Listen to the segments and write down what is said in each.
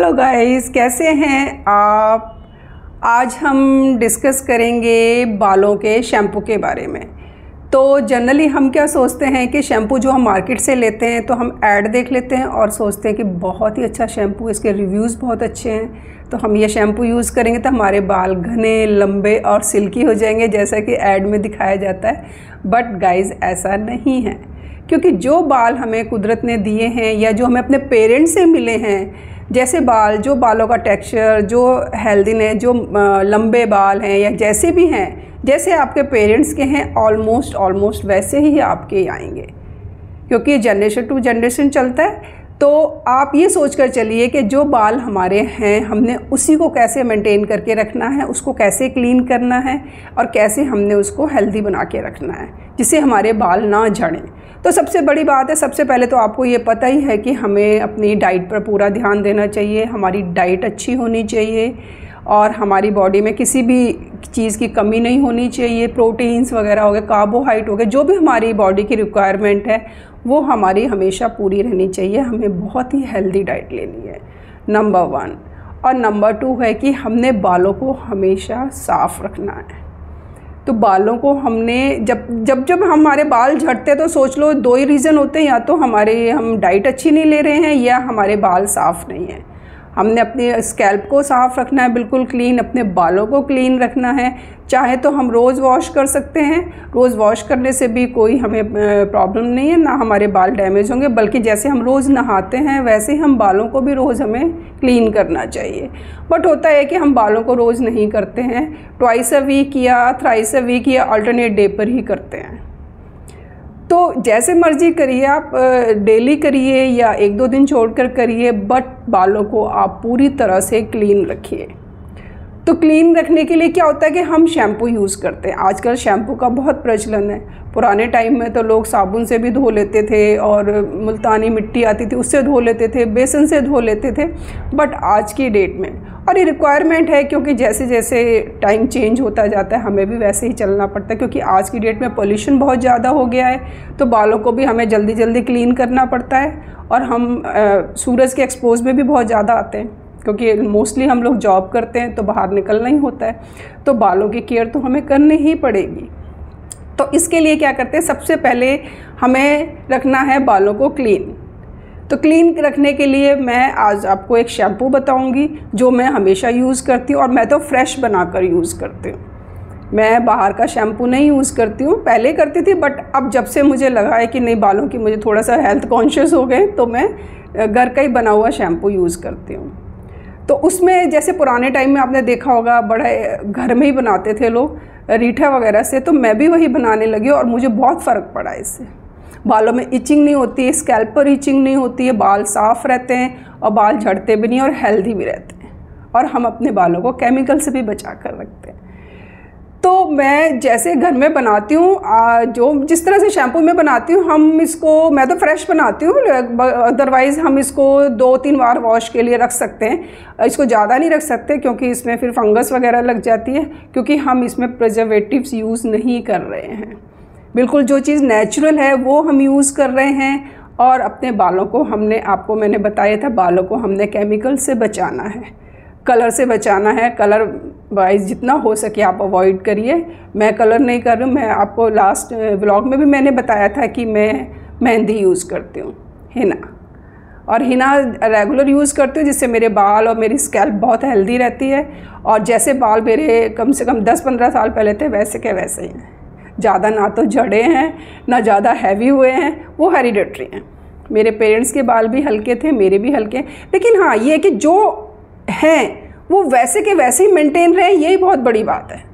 Hello guys, कैसे हैं आप। आज हम डिस्कस करेंगे बालों के शैम्पू के बारे में। तो जनरली हम क्या सोचते हैं कि शैम्पू जो हम मार्केट से लेते हैं तो हम ऐड देख लेते हैं और सोचते हैं कि बहुत ही अच्छा शैम्पू, इसके रिव्यूज़ बहुत अच्छे हैं तो हम ये शैम्पू यूज़ करेंगे तो हमारे बाल घने, लंबे और सिल्की हो जाएंगे जैसा कि ऐड में दिखाया जाता है। बट गाइस ऐसा नहीं है, क्योंकि जो बाल हमें कुदरत ने दिए हैं या जो हमें अपने पेरेंट्स से मिले हैं, जैसे बाल, जो बालों का टेक्सचर, जो हेल्दीनेस, जो लंबे बाल हैं या जैसे भी हैं, जैसे आपके पेरेंट्स के हैं ऑलमोस्ट वैसे ही आपके आएंगे, क्योंकि जनरेशन टू जनरेशन चलता है। तो आप ये सोचकर चलिए कि जो बाल हमारे हैं हमने उसी को कैसे मेंटेन करके रखना है, उसको कैसे क्लीन करना है और कैसे हमने उसको हेल्दी बना के रखना है जिससे हमारे बाल ना झड़ें। तो सबसे बड़ी बात है, सबसे पहले तो आपको ये पता ही है कि हमें अपनी डाइट पर पूरा ध्यान देना चाहिए। हमारी डाइट अच्छी होनी चाहिए और हमारी बॉडी में किसी भी चीज़ की कमी नहीं होनी चाहिए। प्रोटीन्स वगैरह हो गए, कार्बोहाइड्रेट हो गए, जो भी हमारी बॉडी की रिक्वायरमेंट है वो हमारी हमेशा पूरी रहनी चाहिए। हमें बहुत ही हेल्दी डाइट लेनी है, नंबर 1। और नंबर 2 है कि हमने बालों को हमेशा साफ़ रखना है। तो बालों को हमने जब हमारे बाल झड़ते हैं तो सोच लो 2 ही रीज़न होते हैं, या तो हम डाइट अच्छी नहीं ले रहे हैं या हमारे बाल साफ़ नहीं हैं। हमने अपने स्कैल्प को साफ़ रखना है, बिल्कुल क्लीन, अपने बालों को क्लीन रखना है। चाहे तो हम रोज़ वॉश कर सकते हैं, रोज़ वॉश करने से भी कोई हमें प्रॉब्लम नहीं है, ना हमारे बाल डैमेज होंगे, बल्कि जैसे हम रोज़ नहाते हैं वैसे ही हम बालों को भी रोज़ हमें क्लीन करना चाहिए। बट होता है कि हम बालों को रोज़ नहीं करते हैं, ट्वाइस अ वीक या थ्राइस अ वीक या अल्टरनेट डे पर ही करते हैं। तो जैसे मर्ज़ी करिए आप, डेली करिए या 1-2 दिन छोड़कर करिए, बट बालों को आप पूरी तरह से क्लीन रखिए। तो क्लीन रखने के लिए क्या होता है कि हम शैम्पू यूज़ करते हैं। आजकल शैम्पू का बहुत प्रचलन है। पुराने टाइम में तो लोग साबुन से भी धो लेते थे और मुल्तानी मिट्टी आती थी उससे धो लेते थे, बेसन से धो लेते थे। बट आज की डेट में, और ये रिक्वायरमेंट है क्योंकि जैसे जैसे टाइम चेंज होता जाता है हमें भी वैसे ही चलना पड़ता है, क्योंकि आज की डेट में पोल्यूशन बहुत ज़्यादा हो गया है। तो बालों को भी हमें जल्दी जल्दी क्लीन करना पड़ता है और हम सूरज के एक्सपोज में भी बहुत ज़्यादा आते हैं, क्योंकि मोस्टली हम लोग जॉब करते हैं तो बाहर निकलना ही होता है। तो बालों की केयर तो हमें करनी ही पड़ेगी। तो इसके लिए क्या करते हैं, सबसे पहले हमें रखना है बालों को क्लीन। तो क्लीन रखने के लिए मैं आज आपको एक शैम्पू बताऊंगी जो मैं हमेशा यूज़ करती हूँ, और मैं तो फ्रेश बनाकर यूज़ करती हूँ। मैं बाहर का शैम्पू नहीं यूज़ करती हूँ, पहले करती थी, बट अब जब से मुझे लगा है कि नहीं, बालों की मुझे थोड़ा सा हेल्थ कॉन्शियस हो गए, तो मैं घर का ही बना हुआ शैम्पू यूज़ करती हूँ। तो उसमें जैसे पुराने टाइम में आपने देखा होगा बड़े घर में ही बनाते थे लोग रीठा वगैरह से, तो मैं भी वही बनाने लगी और मुझे बहुत फ़र्क पड़ा इससे। बालों में इचिंग नहीं होती है, स्कैल्प पर इचिंग नहीं होती है, बाल साफ़ रहते हैं और बाल झड़ते भी नहीं और हेल्दी भी रहते हैं, और हम अपने बालों को केमिकल से भी बचा कर रखते हैं। तो मैं जैसे घर में बनाती हूँ, जो जिस तरह से शैम्पू में बनाती हूँ, मैं तो फ्रेश बनाती हूँ, अदरवाइज़ हम इसको 2-3 बार वॉश के लिए रख सकते हैं। इसको ज़्यादा नहीं रख सकते क्योंकि इसमें फिर फंगस वगैरह लग जाती है, क्योंकि हम इसमें प्रिजर्वेटिव्स यूज़ नहीं कर रहे हैं। बिल्कुल जो चीज़ नेचुरल है वो हम यूज़ कर रहे हैं। और अपने बालों को आपको मैंने बताया था, बालों को हमने केमिकल से बचाना है, कलर से बचाना है। कलर वाइज जितना हो सके आप अवॉइड करिए। मैं कलर नहीं कर रही हूँ, मैं आपको लास्ट व्लॉग में भी मैंने बताया था कि मैं मेहंदी यूज़ करती हूँ, हिना, और हिना रेगुलर यूज़ करती हूँ, जिससे मेरे बाल और मेरी स्कैल्प बहुत हेल्दी रहती है। और जैसे बाल मेरे कम से कम 10-15 साल पहले थे वैसे के वैसे ही हैं, ज़्यादा ना तो झड़े हैं ना ज़्यादा हैवी हुए हैं, वो हेरिडेटरी हैं। मेरे पेरेंट्स के बाल भी हल्के थे, मेरे भी हल्के, लेकिन हाँ ये कि जो हैं वो वैसे के वैसे ही मेंटेन रहे, यही बहुत बड़ी बात है।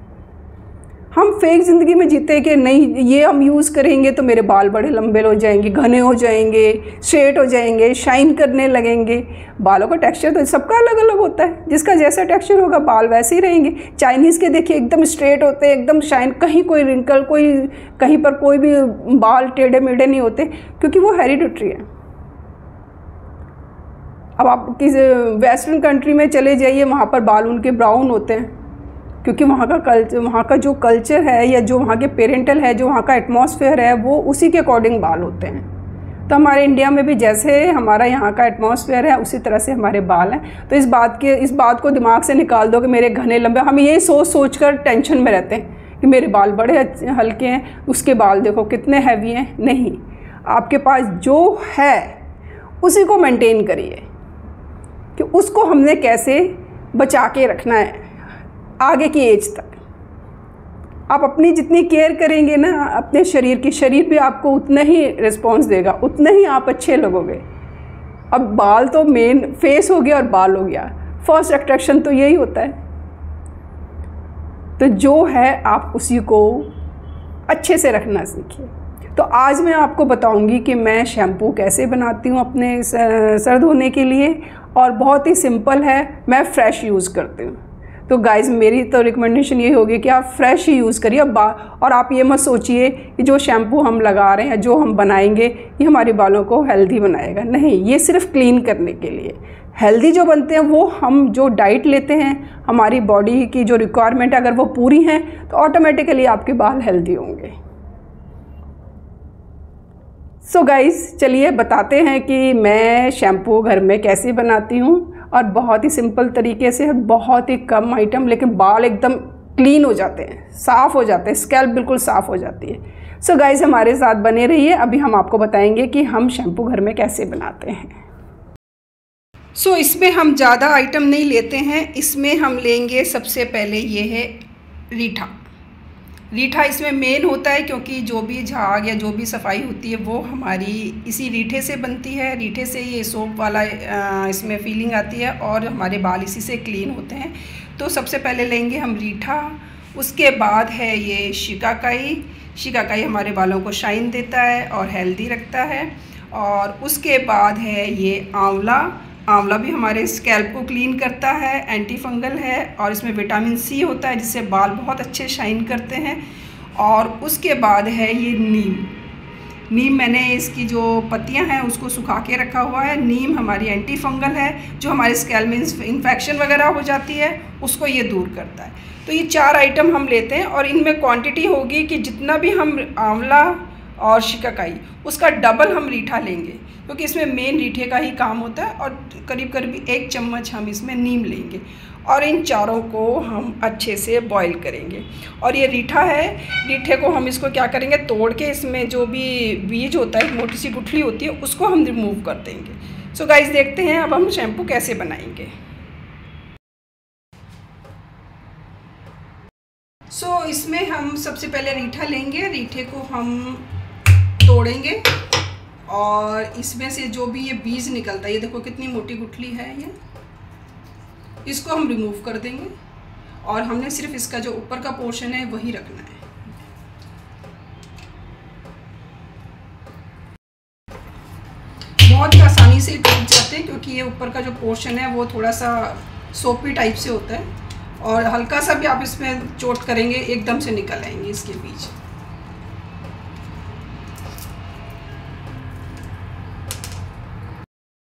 हम फेक ज़िंदगी में जीते कि नहीं ये हम यूज़ करेंगे तो मेरे बाल बड़े लंबे हो जाएंगे, घने हो जाएंगे, स्ट्रेट हो जाएंगे, शाइन करने लगेंगे। बालों का टेक्सचर तो सबका अलग अलग होता है, जिसका जैसा टेक्सचर होगा बाल वैसे ही रहेंगे। चाइनीज़ के देखिए एकदम स्ट्रेट होते हैं, एकदम शाइन, कहीं कोई रिंकल, कहीं पर कोई भी बाल टेढ़े मेढ़े नहीं होते, क्योंकि वो हेरिडिटरी है। अब आप किसी वेस्टर्न कंट्री में चले जाइए, वहाँ पर बाल उनके ब्राउन होते हैं, क्योंकि वहाँ का जो कल्चर है या जो वहाँ के पेरेंटल है, जो वहाँ का एटमॉस्फेयर है, वो उसी के अकॉर्डिंग बाल होते हैं। तो हमारे इंडिया में भी जैसे हमारा यहाँ का एटमॉस्फेयर है उसी तरह से हमारे बाल हैं। तो इस बात को दिमाग से निकाल दो कि मेरे घने लंबे, हम यही सोच कर टेंशन में रहते हैं कि मेरे बाल बड़े हल्के हैं, उसके बाल देखो कितने हैवी हैं। नहीं, आपके पास जो है उसी को मेंटेन करिए कि उसको हमने कैसे बचा के रखना है आगे की एज तक। आप अपनी जितनी केयर करेंगे ना अपने शरीर की, शरीर भी आपको उतना ही रिस्पॉन्स देगा, उतना ही आप अच्छे लगोगे। अब बाल तो मेन, फेस हो गया और बाल हो गया, फर्स्ट अट्रैक्शन तो यही होता है। तो जो है आप उसी को अच्छे से रखना सीखिए। तो आज मैं आपको बताऊंगी कि मैं शैम्पू कैसे बनाती हूँ अपने सर धोने के लिए, और बहुत ही सिंपल है, मैं फ्रेश यूज़ करती हूँ। तो गाइज़ मेरी तो रिकमेंडेशन यही होगी कि आप फ्रेश ही यूज़ करिए। और आप ये मत सोचिए कि जो शैम्पू हम लगा रहे हैं, जो हम बनाएंगे, ये हमारे बालों को हेल्दी बनाएगा। नहीं, ये सिर्फ क्लीन करने के लिए। हेल्दी जो बनते हैं वो हम जो डाइट लेते हैं, हमारी बॉडी की जो रिक्वायरमेंट है अगर वो पूरी हैं तो ऑटोमेटिकली आपके बाल हेल्दी होंगे। सो गाइज़ चलिए बताते हैं कि मैं शैम्पू घर में कैसे बनाती हूँ, और बहुत ही सिंपल तरीके से, बहुत ही कम आइटम, लेकिन बाल एकदम क्लीन हो जाते हैं, साफ़ हो जाते हैं, स्कैल्प बिल्कुल साफ़ हो जाती है। सो गाइज़ हमारे साथ बने रहिए, अभी हम आपको बताएंगे कि हम शैम्पू घर में कैसे बनाते हैं। सो इसमें हम ज़्यादा आइटम नहीं लेते हैं। इसमें हम लेंगे सबसे पहले ये है रीठा। रीठा इसमें मेन होता है क्योंकि जो भी झाग या जो भी सफाई होती है वो हमारी इसी रीठे से बनती है। रीठे से ये सोप वाला इसमें फीलिंग आती है और हमारे बाल इसी से क्लीन होते हैं। तो सबसे पहले लेंगे हम रीठा। उसके बाद है ये शिकाकाई। शिकाकाई हमारे बालों को शाइन देता है और हेल्दी रखता है। और उसके बाद है ये आंवला। आंवला भी हमारे स्कैल्प को क्लीन करता है, एंटी फंगल है और इसमें विटामिन सी होता है जिससे बाल बहुत अच्छे शाइन करते हैं। और उसके बाद है ये नीम। नीम मैंने इसकी जो पत्तियां हैं उसको सुखा के रखा हुआ है। नीम हमारी एंटी फंगल है, जो हमारे स्कैल्प में इन्फेक्शन वगैरह हो जाती है उसको ये दूर करता है। तो ये 4 आइटम हम लेते हैं और इनमें क्वांटिटी होगी कि जितना भी हम आंवला और शिकाकाई उसका डबल हम रीठा लेंगे, क्योंकि इसमें मेन रीठे का ही काम होता है। और करीब करीब 1 चम्मच हम इसमें नीम लेंगे और इन चारों को हम अच्छे से बॉईल करेंगे। और ये रीठा है, रीठे को हम इसको क्या करेंगे, तोड़ के इसमें जो भी बीज होता है, मोटी सी गुठली होती है, उसको हम रिमूव कर देंगे। सो गाइस देखते हैं अब हम शैम्पू कैसे बनाएंगे। सो इसमें हम सबसे पहले रीठा लेंगे। रीठे को हम तोड़ेंगे और इसमें से जो भी ये बीज निकलता है, ये देखो कितनी मोटी गुठली है, ये इसको हम रिमूव कर देंगे। और हमने सिर्फ इसका जो ऊपर का पोर्शन है वही रखना है। बहुत ही आसानी से टूट जाते हैं क्योंकि ये ऊपर का जो पोर्शन है वो थोड़ा सा सोपी टाइप से होता है और हल्का सा भी आप इसमें चोट करेंगे एकदम से निकल आएंगे इसके बीज।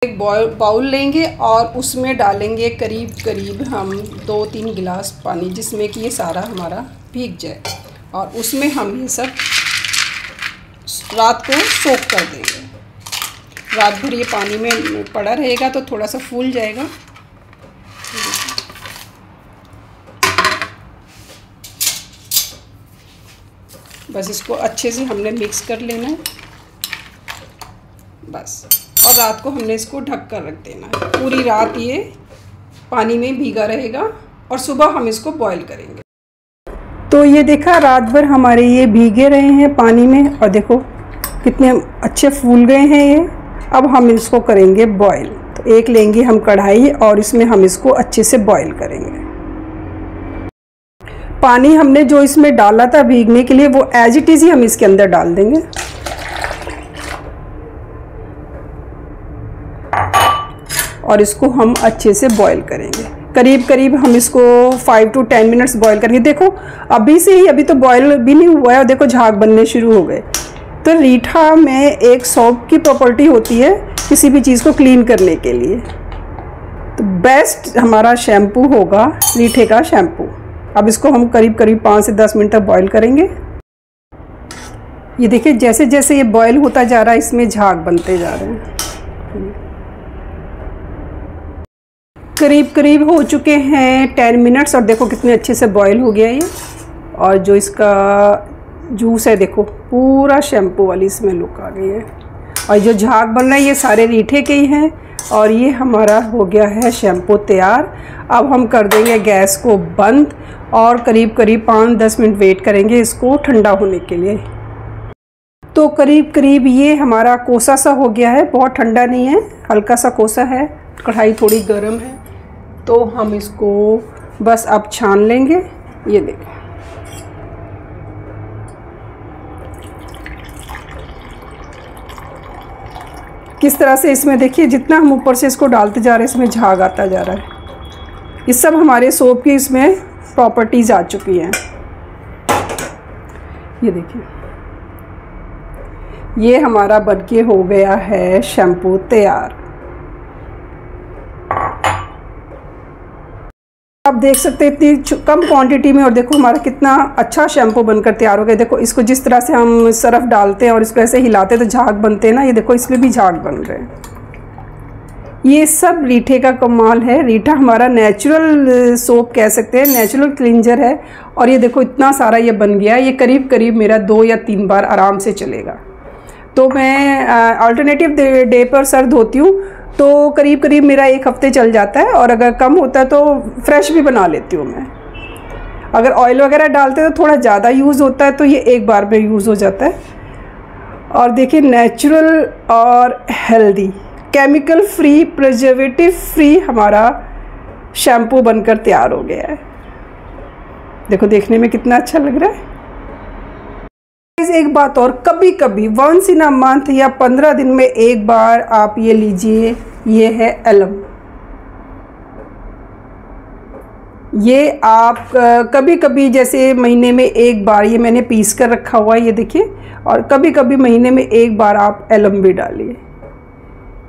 एक बाउल लेंगे और उसमें डालेंगे करीब करीब हम 2-3 गिलास पानी, जिसमें कि ये सारा हमारा भीग जाए। और उसमें हम ये सब रात को सोक कर देंगे। रात भर ये पानी में पड़ा रहेगा तो थोड़ा सा फूल जाएगा। बस इसको अच्छे से हमने मिक्स कर लेना है बस। और रात को हमने इसको ढक कर रख देना है। पूरी रात ये पानी में भीगा रहेगा और सुबह हम इसको बॉईल करेंगे। तो ये देखा, रात भर हमारे ये भीगे रहे हैं पानी में और देखो कितने अच्छे फूल गए हैं ये। अब हम इसको करेंगे बॉईल। तो एक लेंगे हम कढ़ाई और इसमें हम इसको अच्छे से बॉईल करेंगे। पानी हमने जो इसमें डाला था भीगने के लिए वो एज इट इज़ ही हम इसके अंदर डाल देंगे। और इसको हम अच्छे से बॉईल करेंगे। करीब करीब हम इसको 5 to 10 मिनट्स बॉईल करेंगे। देखो अभी से ही, अभी तो बॉईल भी नहीं हुआ है और देखो झाग बनने शुरू हो गए। तो रीठा में एक सोप की प्रॉपर्टी होती है किसी भी चीज़ को क्लीन करने के लिए। तो बेस्ट हमारा शैम्पू होगा रीठे का शैम्पू। अब इसको हम करीब करीब 5 से 10 मिनट तक बॉईल करेंगे। ये देखिए जैसे जैसे ये बॉयल होता जा रहा है इसमें झाग बनते जा रहे हैं। करीब करीब हो चुके हैं 10 मिनट्स और देखो कितने अच्छे से बॉयल हो गया ये। और जो इसका जूस है देखो पूरा शैम्पू वाली इसमें लुक आ गई है। और जो झाग बन रहा है ये सारे रीठे के ही हैं। और ये हमारा हो गया है शैम्पू तैयार। अब हम कर देंगे गैस को बंद और करीब करीब 5-10 मिनट वेट करेंगे इसको ठंडा होने के लिए। तो करीब करीब ये हमारा कोसा सा हो गया है, बहुत ठंडा नहीं है, हल्का सा कोसा है। कढ़ाई थोड़ी गर्म है तो हम इसको बस अब छान लेंगे। ये देखें किस तरह से इसमें देखिए जितना हम ऊपर से इसको डालते जा रहे हैं इसमें झाग आता जा रहा है। ये सब हमारे सोप की इसमें प्रॉपर्टीज़ आ चुकी हैं। ये देखिए ये हमारा बनके हो गया है शैम्पू तैयार। आप देख सकते हैं इतनी कम क्वांटिटी में और देखो हमारा कितना अच्छा शैम्पू बनकर तैयार हो गया। देखो इसको जिस तरह से हम सरफ डालते हैं और इसको ऐसे हिलाते हैं तो झाग बनते हैं ना, ये देखो इसमें भी झाग बन रहे हैं। ये सब रीठे का कमाल है। रीठा हमारा नेचुरल सोप कह सकते हैं, नेचुरल क्लींजर है। और ये देखो इतना सारा ये बन गया। ये करीब करीब मेरा 2 या 3 बार आराम से चलेगा। तो मैं अल्टरनेटिव डे पर सर धोती हूँ तो करीब करीब मेरा 1 हफ्ते चल जाता है। और अगर कम होता है तो फ्रेश भी बना लेती हूँ मैं। अगर ऑयल वगैरह डालते हैं तो थोड़ा ज़्यादा यूज़ होता है तो ये 1 बार में यूज़ हो जाता है। और देखिए नेचुरल और healthy, chemical free, preservative free हमारा शैम्पू बनकर तैयार हो गया है। देखो देखने में कितना अच्छा लग रहा है। एक बात और, कभी कभी वंस इन अ मंथ या 15 दिन में 1 बार आप ये लीजिए। ये है एलम। ये आप कभी कभी जैसे महीने में 1 बार, ये मैंने पीस कर रखा हुआ है ये देखिए। और कभी कभी महीने में 1 बार आप एलम भी डालिए।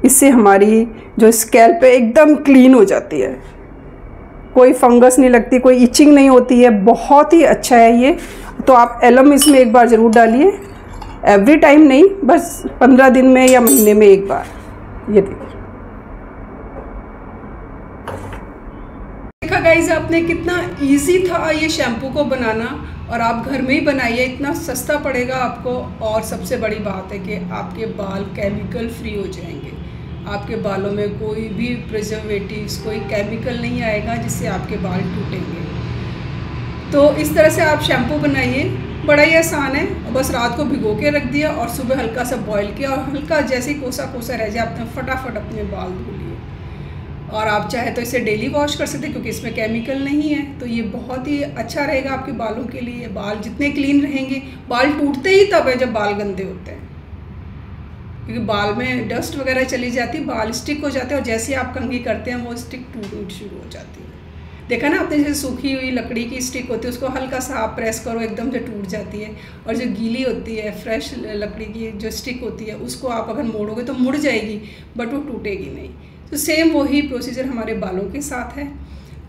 इससे हमारी जो स्कैल्प है एकदम क्लीन हो जाती है, कोई फंगस नहीं लगती, कोई इचिंग नहीं होती है। बहुत ही अच्छा है ये। तो आप एलम इसमें 1 बार ज़रूर डालिए। एवरी टाइम नहीं, बस 15 दिन में या महीने में 1 बार। ये देखा गाइस आपने कितना इजी था ये शैम्पू को बनाना। और आप घर में ही बनाइए, इतना सस्ता पड़ेगा आपको। और सबसे बड़ी बात है कि आपके बाल केमिकल फ्री हो जाएंगे। आपके बालों में कोई भी प्रिजर्वेटिव्स, कोई केमिकल नहीं आएगा जिससे आपके बाल टूटेंगे। तो इस तरह से आप शैम्पू बनाइए, बड़ा ही आसान है। बस रात को भिगो के रख दिया और सुबह हल्का सा बॉईल किया और हल्का जैसे कोसा कोसा रह जाए आपने फटाफट अपने बाल धो लिए। और आप चाहे तो इसे डेली वॉश कर सकते हैं क्योंकि इसमें केमिकल नहीं है। तो ये बहुत ही अच्छा रहेगा आपके बालों के लिए। बाल जितने क्लीन रहेंगे, बाल टूटते ही तब है जब बाल गंदे होते हैं, क्योंकि बाल में डस्ट वगैरह चली जाती, बाल स्टिक हो जाते हैं और जैसे आप कंघी करते हैं वो स्टिक टूट शुरू हो जाती है। देखा ना आपने, जैसे सूखी हुई लकड़ी की स्टिक होती है उसको हल्का सा आप प्रेस करो एकदम से टूट जाती है। और जो गीली होती है फ्रेश लकड़ी की जो स्टिक होती है उसको आप अगर मोड़ोगे तो मुड़ जाएगी बट वो टूटेगी नहीं। तो सेम वही प्रोसीजर हमारे बालों के साथ है।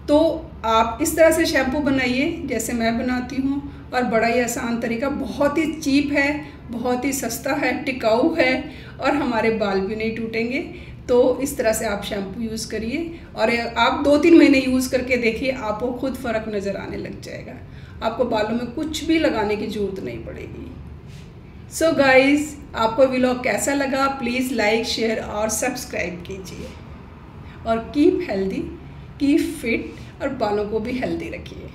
तो आप इस तरह से शैम्पू बनाइए जैसे मैं बनाती हूँ। और बड़ा ही आसान तरीका, बहुत ही चीप है, बहुत ही सस्ता है, टिकाऊ है और हमारे बाल भी नहीं टूटेंगे। तो इस तरह से आप शैम्पू यूज़ करिए और आप 2-3 महीने यूज़ करके देखिए, आपको खुद फ़र्क नज़र आने लग जाएगा। आपको बालों में कुछ भी लगाने की ज़रूरत नहीं पड़ेगी। सो गाइज़, आपको व्लॉग कैसा लगा प्लीज़ लाइक, शेयर और सब्सक्राइब कीजिए। और कीप हेल्दी, कीप फिट और बालों को भी हेल्दी रखिए।